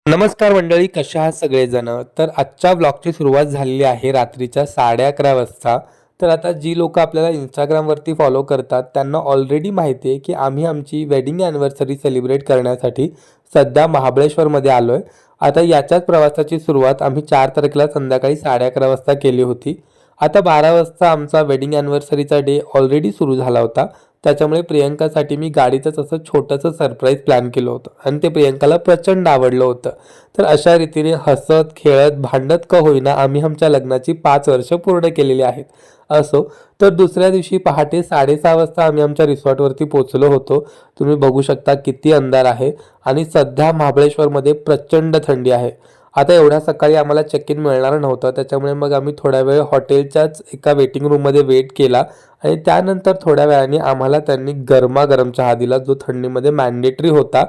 नमस्कार मंडळी, कशा आहात सगळेजण. तर आजच्या ब्लॉगची सुरुवात झालेली आहे रात्रीच्या 11:30 वाजता. तर आता जी लोक आपल्याला इंस्टाग्रामवरती फॉलो करतात त्यांना ऑलरेडी माहिती आहे की आम्ही आमची वेडिंग ॲनिव्हर्सरी सेलिब्रेट करण्यासाठी सध्या महाबळेश्वरमध्ये आलो आहे. आता याच्याच प्रवासाची सुरुवात आम्ही 4 तारखेला संध्याकाळी 11:30 वाजता केली होती. आता 12 वाजता आमचा वेडिंग ॲनिव्हर्सरीचा डे ऑलरेडी सुरू झाला होता. त्याच्यामुळे प्रियंकासाठी मी गाडीतच असं छोटंसं सरप्राईज प्लॅन केलं होतं आणि ते प्रियंकाला प्रचंड आवडलं होतं. तर अशा रीतीने हसत खेळत भांडत का होईना आम्ही आमच्या लग्नाची 5 वर्ष पूर्ण केलेली आहेत. असो, तर दुसऱ्या दिवशी पहाटे 6:30 वाजता आम्ही आमच्या रिसॉर्टवरती पोहोचलो होतो. तुम्ही बघू शकता किती अंधार आहे आणि सध्या महाबळेश्वरमध्ये प्रचंड थंडी आहे. आता एवढ्या सकाळी आम्हाला चेक इन मिळणार नव्हतं, त्याच्यामुळे मग आम्ही थोड्या वेळ हॉटेलच्याच एका वेटिंग रूममध्ये वेट केला आणि त्यानंतर थोड्या वेळाने आम्हाला त्यांनी गरमागरम चहा दिला, जो थंडीमध्ये मॅन्डेटरी होता.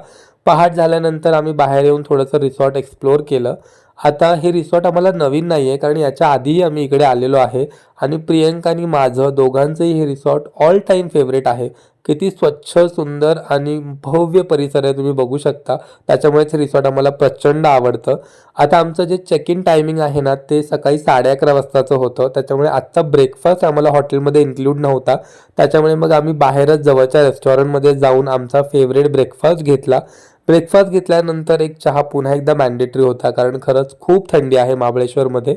पहाट झाल्यानंतर आम्ही बाहेर येऊन थोडंसं रिसॉर्ट एक्सप्लोअर केलं. आता हे रिसॉर्ट आम्हाला नवीन नाही आहे, कारण याच्या आधीही आम्ही इकडे आलेलो आहे आणि प्रियंका आणि माझं दोघांचंही हे रिसॉर्ट ऑल टाईम फेवरेट आहे. किती स्वच्छ, सुंदर आणि भव्य परिसर आहे, तुम्ही बघू शकता. त्याच्यामुळेच हे रिसॉर्ट आम्हाला प्रचंड आवडतं. आता आमचं जे चेक इन टायमिंग आहे ना, ते सकाळी 11:30 वाजताचं होतं. त्याच्यामुळे आजचा ब्रेकफास्ट आम्हाला हॉटेलमध्ये इन्क्लूड नव्हता. त्याच्यामुळे मग आम्ही बाहेरच जवळच्या रेस्टॉरंटमध्ये जाऊन आमचा फेवरेट ब्रेकफास्ट घेतला. ब्रेकफास्ट घेतल्यानंतर एक चहा पुन्हा एकदा मॅन्डेटरी होता, कारण खरंच खूप थंडी आहे महाबळेश्वरमध्ये.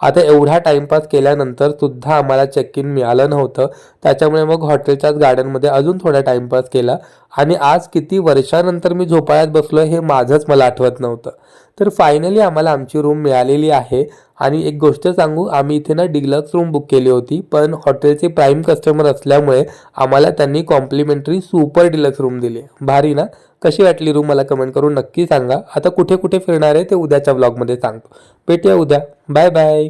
आता एवढा टाईमपास केल्यानंतर सुद्धा आम्हाला चेक इन मिळालं नव्हतं. त्याच्यामुळे मग हॉटेलच्याच गार्डनमध्ये अजून थोडा टाईमपास केला आणि आज किती वर्षानंतर मी झोपाळ्यात बसलो हे माझंच मला आठवत नव्हतं. तर फायनली आम्हाला आमची रूम मिळालेली आहे. आणि एक गोष्ट सांगू, आम्ही इथे ना डिलक्स रूम बुक केली होती, पण हॉटेलचे प्राईम कस्टमर असल्यामुळे आम्हाला त्यांनी कॉम्प्लिमेंटरी सुपर डिलक्स रूम दिली. भारी ना? कशी वाटली रूम मला कमेंट करून नक्की सांगा. आता कुठे कुठे फिरणार आहे ते उद्याच्या व्लॉगमध्ये सांगतो. भेटूया उद्या. Bye bye.